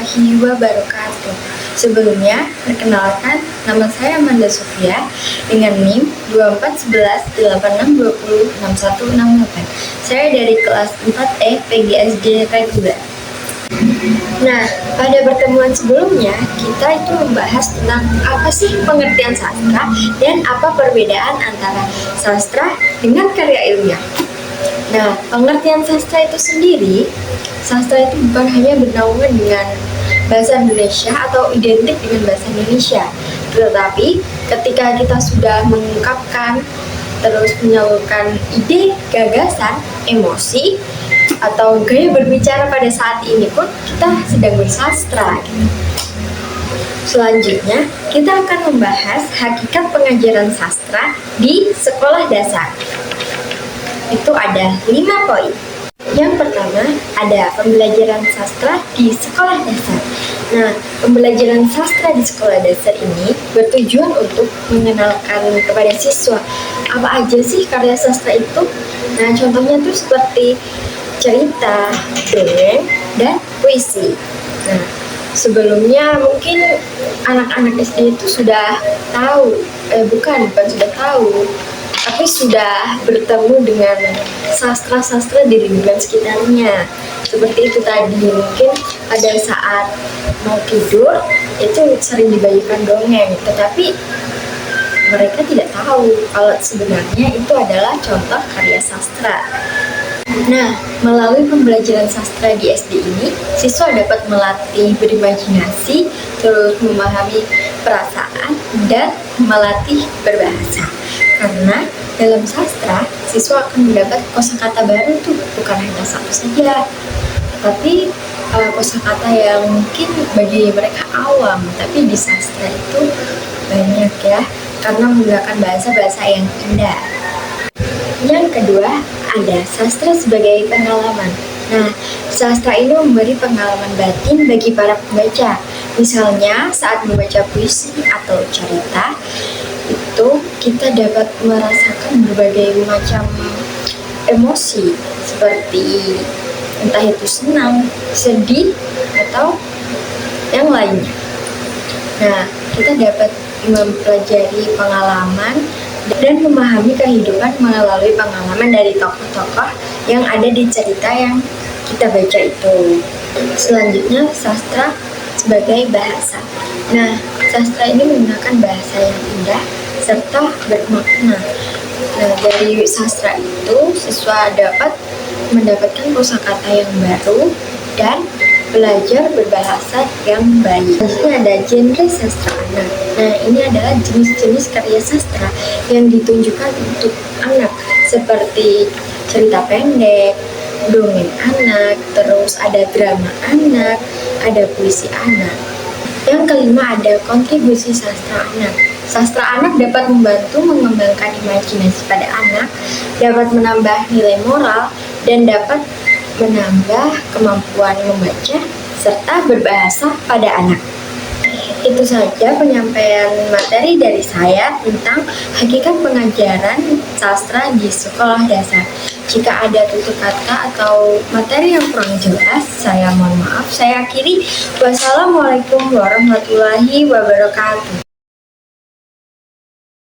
warahmatullahi wabarakatuh. Sebelumnya, perkenalkan, nama saya Amanda Sofia dengan NIM 241186206168. Saya dari kelas 4E PGSD Reguler. Nah, pada pertemuan sebelumnya, kita itu membahas tentang apa sih pengertian sastra dan apa perbedaan antara sastra dengan karya ilmiah. Nah, pengertian sastra itu sendiri, sastra itu bukan hanya bernaungan dengan bahasa Indonesia atau identik dengan bahasa Indonesia, tetapi ketika kita sudah mengungkapkan, terus menyalurkan ide, gagasan, emosi, atau gaya berbicara pada saat ini pun kita sedang bersastra. Selanjutnya, kita akan membahas hakikat pengajaran sastra di sekolah dasar. Itu ada 5 poin. Yang pertama, ada pembelajaran sastra di sekolah dasar. Nah, pembelajaran sastra di sekolah dasar ini bertujuan untuk mengenalkan kepada siswa apa aja sih karya sastra itu. Nah, contohnya tuh seperti cerita, dongeng, dan puisi. Nah, sebelumnya mungkin anak-anak SD itu sudah tahu, bukan sudah tahu, tapi sudah bertemu dengan sastra-sastra di lingkungan sekitarnya. Seperti itu tadi, mungkin pada saat mau tidur itu sering dibagikan dongeng, tetapi mereka tidak tahu kalau sebenarnya itu adalah contoh karya sastra. Nah, melalui pembelajaran sastra di SD ini, siswa dapat melatih berimajinasi, terus memahami perasaan, dan melatih berbahasa. Karena dalam sastra, siswa akan mendapat kosakata baru tuh, bukan hanya satu saja, tapi kosakata yang mungkin bagi mereka awam, tapi di sastra itu banyak ya, karena menggunakan bahasa-bahasa yang indah. Yang kedua, ada sastra sebagai pengalaman. Nah, sastra ini memberi pengalaman batin bagi para pembaca. Misalnya, saat membaca puisi atau cerita, itu kita dapat merasakan berbagai macam emosi, seperti entah itu senang, sedih, atau yang lainnya. Nah, kita dapat mempelajari pengalaman dan memahami kehidupan melalui pengalaman dari tokoh-tokoh yang ada di cerita yang kita baca itu. Selanjutnya, sastra sebagai bahasa. Nah, sastra ini menggunakan bahasa yang indah serta bermakna. Nah, dari sastra itu, siswa dapat mendapatkan kosakata yang baru dan belajar berbahasa yang baik. Selanjutnya ada genre sastra anak. Nah, ini adalah jenis-jenis karya sastra yang ditunjukkan untuk anak, seperti cerita pendek, dongeng anak, terus ada drama anak, ada puisi anak. Yang kelima ada kontribusi sastra anak. Sastra anak dapat membantu mengembangkan imajinasi pada anak, dapat menambah nilai moral, dan dapat menambah kemampuan membaca serta berbahasa pada anak. Itu saja penyampaian materi dari saya tentang hakikat pengajaran sastra di sekolah dasar. Jika ada tutur kata atau materi yang kurang jelas, saya mohon maaf. Saya akhiri. Wassalamualaikum warahmatullahi wabarakatuh.